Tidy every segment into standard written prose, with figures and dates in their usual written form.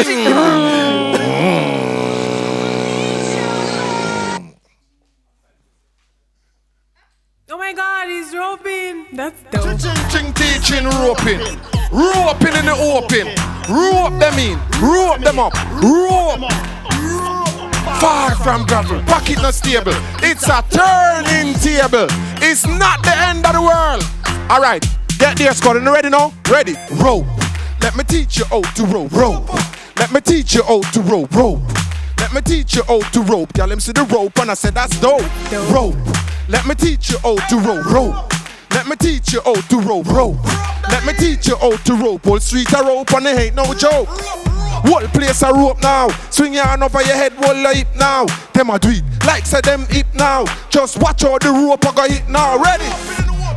Oh my God, he's roping. That's dope. Ching teaching roping. Roping in the open. Rope them in. Rope them up. Rope. Far from gravel. Pocket not stable. It's a turning table. It's not the end of the world. Alright. Get there, Scott. Are you ready now? Ready? Rope. Let me teach you how to rope. Rope. Let me teach you how to rope. Rope. Let me teach you how to rope. Y'all let me see the rope and I said that's dope. Rope. Let me teach you how to rope. Rope. Let me teach you how to rope. Rope. Let me teach you how to rope. Whole street a rope and it ain't no joke. Whole place a rope now. Swing your hand over your head, whole hip now. Them a do it like say them hip now. Just watch how the rope a go hit now. Ready?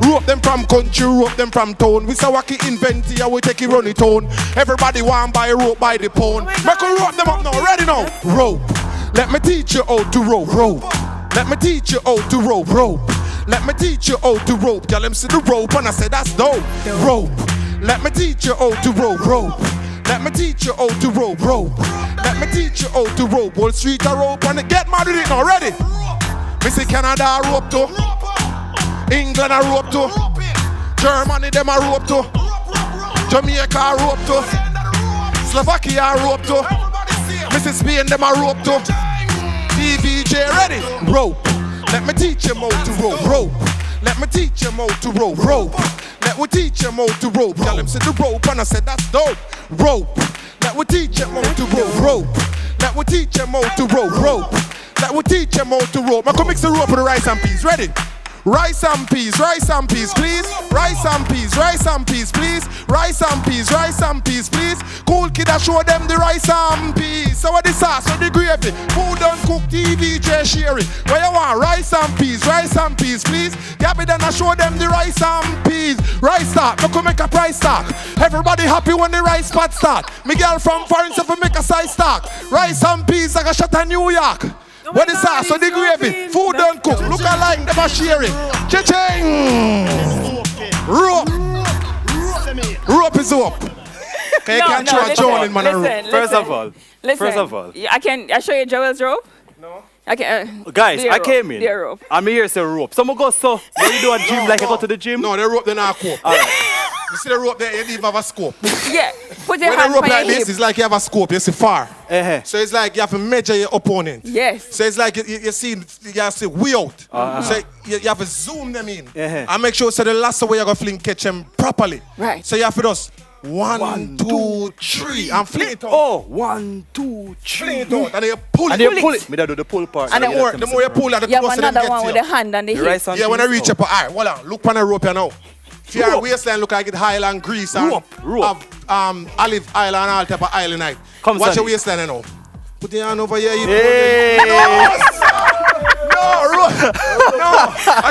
Rope them from country, rope them from town. We say wacky invent here, we take it run it on. Everybody want buy rope by the pound. Make a rope them up now, ready now? Rope. Let me teach you how to rope. Rope. Let me teach you how to rope. Rope. Let me teach you how to rope. Y'all let me see the rope and I say that's dope. Rope. Let me teach you how to rope. Rope. Let me teach you how to rope. Rope. Let me teach you how to rope. Whole street a rope and get mad with it now, ready? Me say Canada a rope too. England a rope too. Germany them a rope too. Jamaica a rope too. Slovakia a rope too. Mrs. Spain them a rope too. DBJ ready? Rope. Let me teach you how to rope. Rope. Let me teach you how to rope. Rope. Let me teach you how to rope. Y'all them see the rope and I said that's dope. Rope. Let me teach you how to rope. Rope. Let me teach you how to rope. Rope. Let me teach you how to rope. I come mix the rope with the rice and peas. Ready? Rice and peas, please. Rice and peas, please. Rice and peas, please. Cool kid, I show them the rice and peas. So what the sauce, what the gravy? Food done cook, TVJ sharing. Where you want? Rice and peas, please. Gabby then I show them the rice and peas. Rice start, look who make a price talk. Everybody happy when the rice pot start. Me girl from foreign so make a size stock. Rice and peas like a shot in New York. What is that? So the gravy, food don't cook. Look alike, never sharing. Ching! Rope. Rope is up. Okay, you can't show a John in man a rope. First of all. I show you Joel's rope? No. I can, guys, I came in. Their rope. I'm here to rope. Someone go so. When you do a gym like you go to the gym? No, the rope they not cope. You see the rope there, you even have a scope. Yeah. Put your when hand a rope on like your this, hip. it's like you have a scope, you see far. So it's like you have to measure your opponent. Yes. So it's like you see way out. So you have to zoom them in. And make sure so the last way you're going to fling catch them properly. Right. So you have to just 1, 2, 3 and fling it out. Oh, 1, 2, 3. Fling it out and then you pull it. And you pull it. Me that do the pull part. And the more you pull, the you have closer them another get one to with you. the hand and the hip. Yeah, when I reach up, alright, hold on. Look on the rope here now. See your waistline look like it Highland grease and rope. olive oil and all type of oil in it. Watch your waistline now. Put your hand over here. Hey. No, rope. No. I